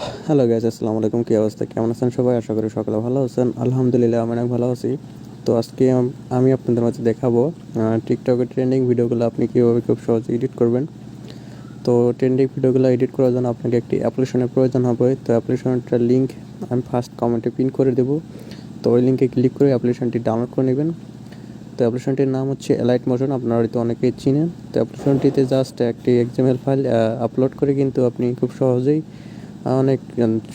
Hello guys, আসসালামু আলাইকুম। কী অবস্থা, কেমন আছেন সবাই? আশা করি সকালে ভালো আছেন। আলহামদুলিল্লাহ আমি অনেক ভালো আছি। তো আজকে আমি আপনাদের মাঝে দেখাবো টিকটকের ট্রেন্ডিং ভিডিওগুলো আপনি কীভাবে খুব সহজে এডিট করবেন। তো ট্রেন্ডিং ভিডিওগুলো এডিট করার জন্য আপনাকে একটি অ্যাপ্লিকেশনের প্রয়োজন হবে। তো অ্যাপ্লিকেশনটার লিঙ্ক আমি ফার্স্ট কমেন্টে পিন করে দেবো। তো ওই লিঙ্কে ক্লিক করে অ্যাপ্লিকেশনটি ডাউনলোড করে নেবেন। তো অ্যাপ্লিকেশনটির নাম হচ্ছে অ্যালাইট মোশন, আপনারা হয়তো অনেকেই চিনেন। তো অ্যাপ্লিকেশনটিতে জাস্ট একটি এক্সএমএল ফাইল আপলোড করে কিন্তু আপনি খুব সহজেই অনেক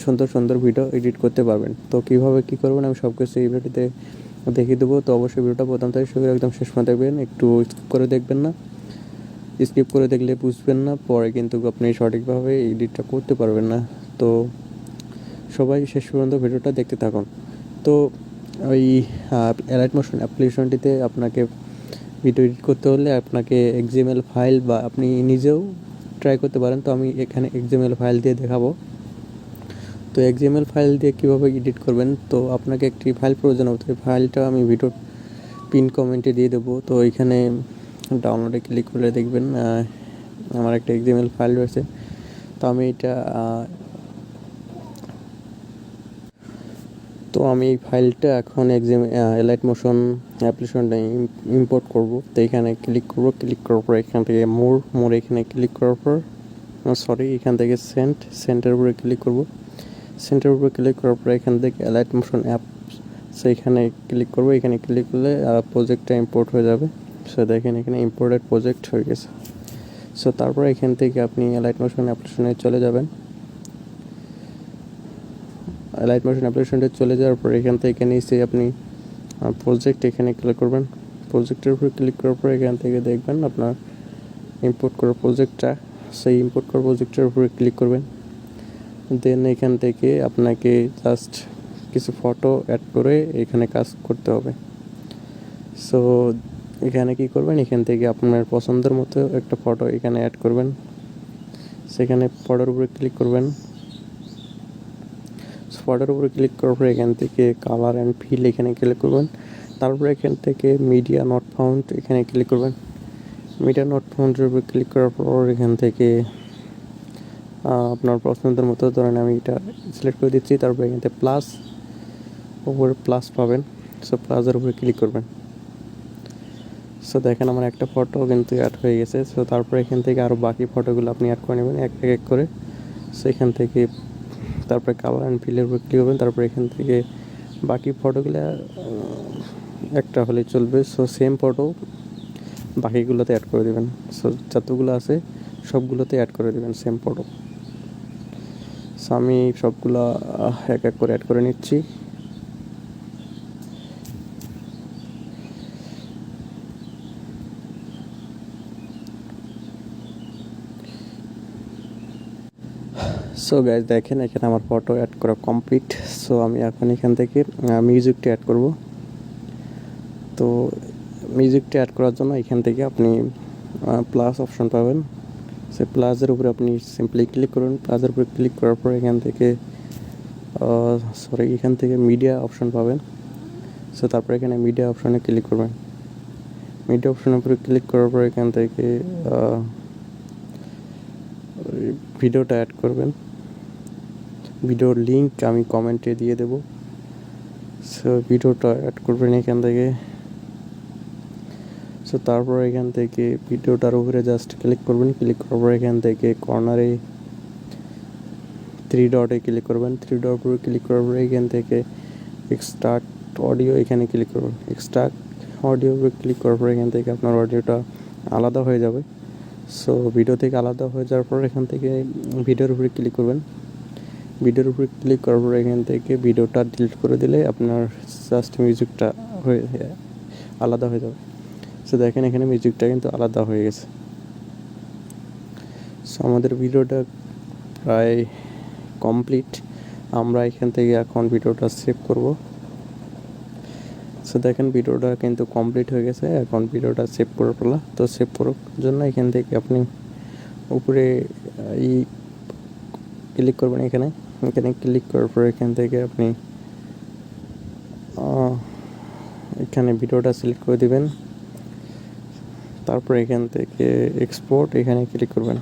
সুন্দর সুন্দর ভিডিও এডিট করতে পারবেন। তো কীভাবে কী করবেন আমি সব কিছু এই ভিডিওতে দেখিয়ে দেবো। তো অবশ্যই ভিডিওটা প্রথম থেকে শুরু করে একদম শেষ পর্যন্ত দেখবেন, একটু স্কিপ করে দেখবেন না। স্কিপ করে দেখলে বুঝবেন না, পরে কিন্তু আপনি সঠিকভাবে এডিটটা করতে পারবেন না। তো সবাই শেষ পর্যন্ত ভিডিওটা দেখতে থাকুন। তো ওই অ্যালাইট মোশন অ্যাপ্লিকেশনটিতে আপনাকে ভিডিও এডিট করতে হলে আপনাকে এক্সএমএল ফাইল বা আপনি নিজেও ট্রাই করতে পারেন। তো আমি এখানে এক্সএমএল ফাইল দিয়ে দেখাবো। তো এক্সএমএল ফাইল দিয়ে কীভাবে এডিট করবেন, তো আপনাকে একটি ফাইল প্রয়োজন হবে। তো এই ফাইলটা আমি ভিডিওর পিন কমেন্টে দিয়ে দেবো। তো এখানে ডাউনলোডে ক্লিক করলে দেখবেন আমার একটা এক্সএমএল ফাইল রয়েছে। তো আমি এই ফাইলটা এখন এলাইট মোশন অ্যাপ্লিকেশনটা ইম্পোর্ট করব। তো এখানে ক্লিক করব, ক্লিক করার পর এখান থেকে মোর এখানে ক্লিক করার পর এখান থেকে সেন্টার উপরে ক্লিক করব। সেন্টার উপরে ক্লিক করার পর এখান থেকে অ্যালাইট মোশন অ্যাপ সেইখানে ক্লিক করব। এখানে ক্লিক করলে প্রজেক্টটা ইম্পোর্ট হয়ে যাবে। সো দেখেন এখানে ইম্পোর্টেড প্রজেক্ট হয়ে গেছে। সো তারপর এখান থেকে আপনি অ্যালাইট মোশন অ্যাপ্লিকেশনে চলে যাবেন। অ্যালাইট মোশন অ্যাপ্লিকেশনটা চলে যাওয়ার পর এখান থেকে নিচে আপনি প্রজেক্ট এখানে ক্লিক করবেন। প্রজেক্টের উপরে ক্লিক করার পর এখান থেকে দেখবেন আপনার ইম্পোর্ট করা প্রজেক্টটা, সেই ইম্পোর্ট করা প্রজেক্টের উপরে ক্লিক করবেন। দেন এখান থেকে আপনাকে জাস্ট কিছু ফটো অ্যাড করে এখানে কাজ করতে হবে। সো এখানে কি করবেন, এখান থেকে আপনার পছন্দের মতো একটা ফটো এখানে অ্যাড করবেন। সেখানে ফটোর উপরে ক্লিক করবেন। ফটোর উপরে ক্লিক করার পর এখান থেকে কালার অ্যান্ড ফিল এখানে ক্লিক করবেন। তারপরে এখান থেকে মিডিয়া নট ফাউন্ড এখানে ক্লিক করবেন। মিডিয়া নট ফাউন্ডের উপরে ক্লিক করার পর এখান থেকে আপনার পছন্দের মতো ধরেন আমি এটা সিলেক্ট করে দিচ্ছি। তারপরে এখান থেকে উপরে প্লাস পাবেন। সো প্লাসের উপরে ক্লিক করবেন। সো দেখেন আমার একটা ফটো কিন্তু অ্যাড হয়ে গেছে। সো তারপরে এখান থেকে আরও বাকি ফটোগুলো আপনি অ্যাড করে নেবেন এক এক করে। সো এখান থেকে তারপরে কালার অ্যান্ড ফিলের উপরে ক্লিক করবেন। তারপরে এখান থেকে বাকি ফটোগুলো একটা হলেই চলবে। সো সেম ফটো বাকিগুলোতে অ্যাড করে দেবেন। সো যতগুলো আছে সবগুলোতে অ্যাড করে দেবেন সেম ফটো। সো আমি সবগুলো এক এক করে অ্যাড করে নিচ্ছি। সো গাইজ দেখেন এখানে আমার ফটো অ্যাড করা কমপ্লিট। সো আমি এখন এখান থেকে মিউজিকটা অ্যাড করব। তো মিউজিকটা অ্যাড করার জন্য এখান থেকে আপনি প্লাস অপশন পাবেন। সে প্লাসের উপরে আপনি সিম্পলি ক্লিক করুন। প্লাসের উপরে ক্লিক করার পর এখান থেকে মিডিয়া অপশন পাবেন। সো তারপরে এখানে মিডিয়া অপশনে ক্লিক করবেন। মিডিয়া অপশনের উপরে ক্লিক করার পর এখান থেকে ভিডিওটা অ্যাড করবেন। ভিডিওর লিঙ্ক আমি কমেন্টে দিয়ে দেব। সো ভিডিওটা অ্যাড করবেন এখান থেকে। সো তারপর এখান থেকে ভিডিওটার উপরে জাস্ট ক্লিক করবেন। ক্লিক করার পর এখান থেকে কর্নারে 3 ডটে ক্লিক করবেন। 3 ডট উপরে ক্লিক করার পর এখান থেকে এক্সট্রাক্ট অডিও এখানে ক্লিক করবেন। এক্সট্রাক্ট অডিও উপরে ক্লিক করার পর এখান থেকে আপনার অডিওটা আলাদা হয়ে যাবে। সো ভিডিও থেকে আলাদা হয়ে যাওয়ার পর এখান থেকে ভিডিওর উপরে ক্লিক করবেন। ভিডিওর উপরে ক্লিক করার পর এখান থেকে ভিডিওটা ডিলিট করে দিলে আপনার জাস্ট মিউজিকটা আলাদা হয়ে যাবে। সো দেখেন এখানে মিউজিকটা কিন্তু আলাদা হয়ে গেছে। সো আমাদের ভিডিওটা প্রায় কমপ্লিট। আমরা এখান থেকে এখন ভিডিওটা সেভ করব। সো দেখেন ভিডিওটা কিন্তু কমপ্লিট হয়ে গেছে। এখন ভিডিওটা সেভ করে ফেলা। তো সেভ করার জন্য এখান থেকে আপনি উপরে ক্লিক করবেন। এখানে ক্লিক করার পর এখান থেকে আপনি এখানে ভিডিওটা সিলেক্ট করে দিবেন। তারপর এখান থেকে এক্সপোর্ট এখানে ক্লিক করবেন।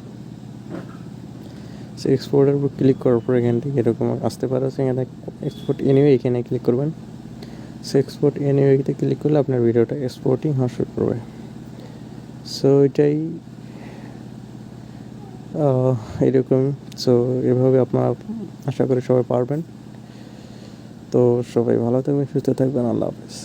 সো এক্সপোর্টের উপর ক্লিক করার পর এখান থেকে এরকম আসতে পারে, এখানে এক্সপোর্ট এনিওয়ে এখানে ক্লিক করবেন। সো এক্সপোর্ট এনিওয়েতে ক্লিক করলে আপনার ভিডিওটা এক্সপোর্টিং হওয়া শুরু করবে। সো এটাই এরকম। সো এভাবে আপনারা আশা করি সবাই পারবেন। তো সবাই ভালো থাকবেন, সুস্থ থাকবেন, আল্লাহ হাফেজ।